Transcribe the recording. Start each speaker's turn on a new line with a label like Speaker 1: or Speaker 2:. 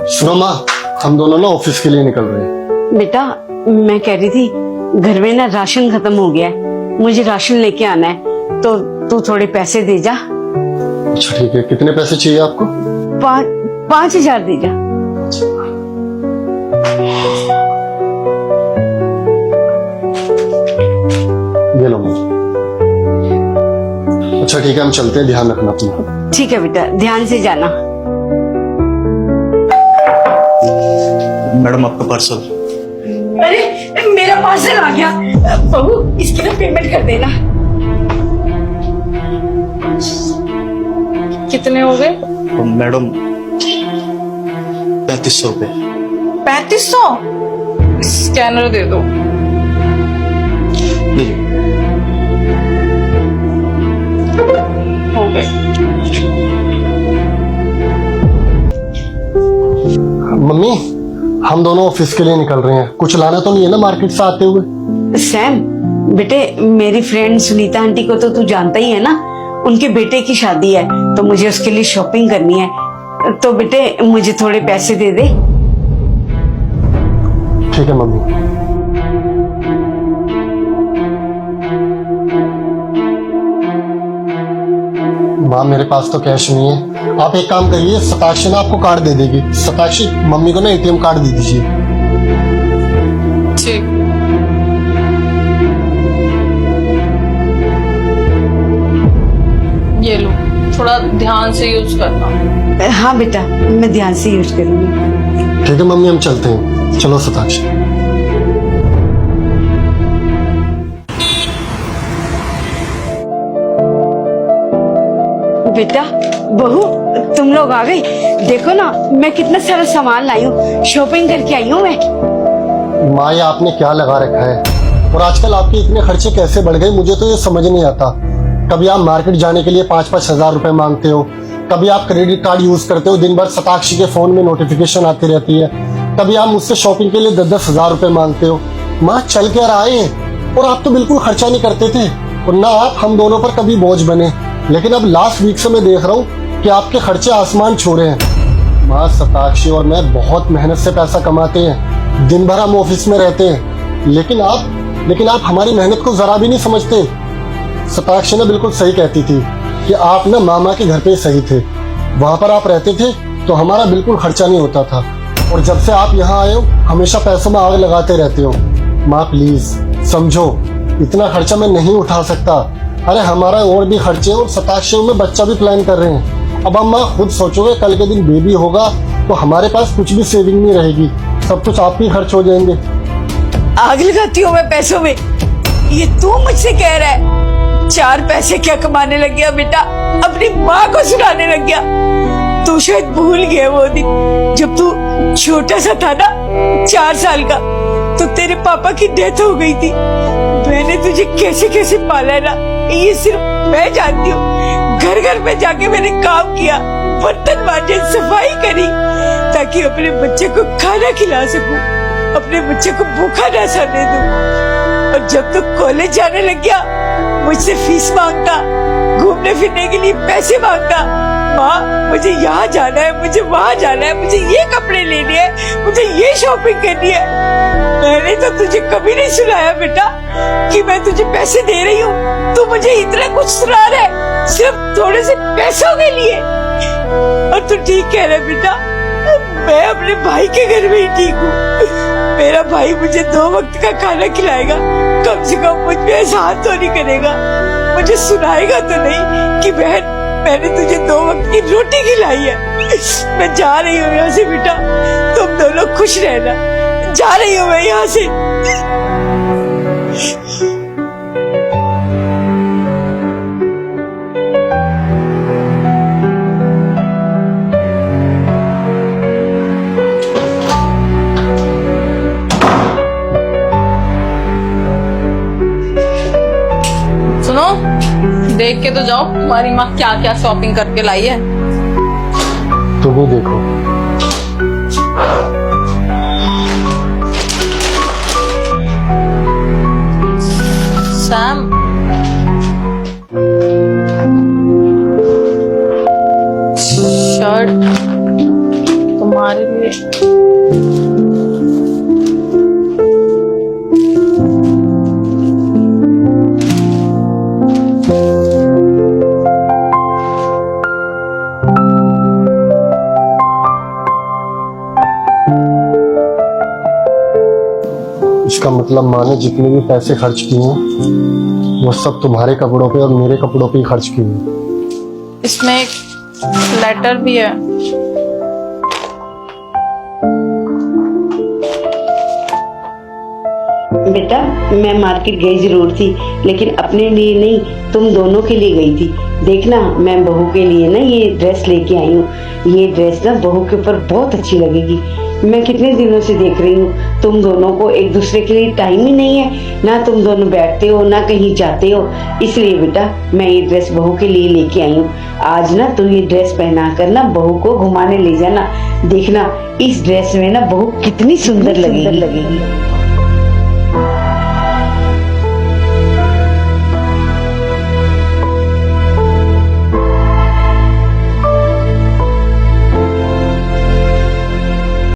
Speaker 1: सुनो माँ, हम दोनों ना ऑफिस के लिए निकल रहे हैं।
Speaker 2: बेटा मैं कह रही थी घर में ना राशन खत्म हो गया है, मुझे राशन लेके आना है, तो तू थोड़े पैसे दे जा।
Speaker 1: अच्छा ठीक है, कितने पैसे चाहिए आपको?
Speaker 2: 5,000 दे जा।
Speaker 1: ये लो माँ। अच्छा ठीक है, हम चलते हैं, ध्यान रखना अपना।
Speaker 2: ठीक है बेटा, ध्यान से जाना।
Speaker 3: मैडम आपका पार्सल।
Speaker 2: अरे मेरा पार्सल आ गया। बहू इसकी ना पेमेंट कर देना।
Speaker 4: कितने हो गए?
Speaker 3: तो मैडम 3500 रुपए।
Speaker 4: 3500? स्कैनर दे दो।
Speaker 3: लीजिए।
Speaker 4: हो गए।
Speaker 1: मम्मी, हम दोनों ऑफिस के लिए निकल रहे हैं, कुछ लाना तो नहीं है ना मार्केट से आते हुए?
Speaker 2: सैम बेटे, मेरी फ्रेंड सुनीता आंटी को तो तू जानता ही है ना, उनके बेटे की शादी है, तो मुझे उसके लिए शॉपिंग करनी है, तो बेटे मुझे थोड़े पैसे दे दे।
Speaker 1: ठीक है मम्मी। माँ मेरे पास तो कैश नहीं है, आप एक काम करिए, सताक्षी ना आपको कार्ड दे देगी। सताक्षी मम्मी को ना एटीएम कार्ड दे दीजिए।
Speaker 4: ठीक। ये लो, थोड़ा ध्यान से यूज करना।
Speaker 2: हाँ बेटा, मैं ध्यान से यूज करूंगी।
Speaker 1: ठीक है मम्मी, हम चलते हैं। चलो सताक्षी।
Speaker 2: बेटा बहू तुम लोग आ गई, देखो ना मैं कितना सारा सामान लाई हूँ, शॉपिंग करके आई हूँ मैं।
Speaker 1: माँ ये आपने क्या लगा रखा है, और आजकल आपके इतने खर्चे कैसे बढ़ गए, मुझे तो ये समझ नहीं आता। कभी आप मार्केट जाने के लिए 5-5 हजार रुपए मांगते हो, कभी आप क्रेडिट कार्ड यूज करते हो, दिन भर सताक्षी के फोन में नोटिफिकेशन आती रहती है, कभी आप मुझसे शॉपिंग के लिए 10-10 हजार रुपए मांगते हो। माँ चल कर आए, और आप तो बिल्कुल खर्चा नहीं करते थे, और ना आप हम दोनों पर कभी बोझ बने, लेकिन अब लास्ट वीक से मैं देख रहा हूँ कि आपके खर्चे आसमान छू रहे हैं। माँ सताक्षी और मैं बहुत मेहनत से पैसा कमाते हैं, दिन भर हम ऑफिस में रहते हैं, लेकिन आप हमारी मेहनत को जरा भी नहीं समझते। सताक्षी ने बिल्कुल सही कहती थी कि आप ना मामा के घर पे सही थे, वहां पर आप रहते थे तो हमारा बिल्कुल खर्चा नहीं होता था, और जब से आप यहाँ आए हो हमेशा पैसों में आग लगाते रहते हो। माँ प्लीज समझो, इतना खर्चा मैं नहीं उठा सकता। अरे हमारा और भी खर्चे, और सताक्षी में बच्चा भी प्लान कर रहे हैं। अब हम माँ खुद सोचोगे, कल के दिन बेबी होगा तो हमारे पास कुछ भी सेविंग नहीं रहेगी, सब कुछ आप ही खर्च हो जाएंगे।
Speaker 2: आग लगाती हूँ मैं पैसों में, ये तू मुझसे कह रहा है? 4 पैसे क्या कमाने लग गया बेटा, अपनी माँ को सुनाने लग गया। तू शायद भूल गया वो दिन जब तू छोटा सा था ना, 4 साल का, तो तेरे पापा की डेथ हो गई थी। मैंने तुझे कैसे कैसे पाला ना, ये सिर्फ मैं जानती हूँ। घर घर में जाके मैंने काम किया, बर्तन मांजे, सफाई करी, ताकि अपने बच्चे को खाना खिला सकूं, अपने बच्चे को भूखा ना सोने दूं। और जब तू कॉलेज जाने लग गया, मुझसे फीस मांगता, घूमने फिरने के लिए पैसे मांगता। माँ मुझे यहाँ जाना है, मुझे वहाँ जाना है, मुझे ये कपड़े लेने हैं, मुझे ये शॉपिंग करनी है। मैंने तो तुझे कभी नहीं सुनाया बेटा कि मैं तुझे पैसे दे रही हूँ, तू मुझे इतना कुछ सुना रहा है सिर्फ थोड़े से पैसों के लिए। और तू ठीक कह रहा है बेटा, मैं अपने भाई के घर में ही ठीक हूँ। मेरा भाई मुझे 2 वक्त का खाना खिलाएगा, कम से कम मुझ पे एहसान तो नहीं करेगा, मुझे सुनाएगा तो नहीं कि बहन मैंने तुझे 2 वक्त की रोटी खिलाई है। मैं जा रही हूँ यहाँ से बेटा, तुम दोनों खुश रहना, जा रही हूँ मैं यहाँ से।
Speaker 4: सुनो, देख के तो जाओ तुम्हारी माँ क्या क्या शॉपिंग करके लाई है।
Speaker 1: तुम ही देखो।
Speaker 4: सैम, शर्ट तुम्हारे
Speaker 1: इसका मतलब माँ ने जितने भी पैसे खर्च किए हैं वो सब तुम्हारे कपड़ों पे और मेरे कपड़ों पे ही खर्च किए हैं।
Speaker 4: इसमें एक लेटर भी है।
Speaker 3: बेटा मैं मार्केट गई जरूर थी, लेकिन अपने लिए नहीं, तुम दोनों के लिए गई थी। देखना मैं बहू के लिए ना ये ड्रेस लेके आई हूँ। ये ड्रेस ना बहू के ऊपर बहुत अच्छी लगेगी। मैं कितने दिनों से देख रही हूँ तुम दोनों को एक दूसरे के लिए टाइम ही नहीं है, ना तुम दोनों बैठते हो ना कहीं जाते हो। इसलिए बेटा मैं ये ड्रेस बहू के लिए लेके आई हूँ। आज ना तुम ये ड्रेस पहना कर ना बहू को घुमाने ले जाना। देखना इस ड्रेस में ना बहू कितनी सुंदर लगेगी।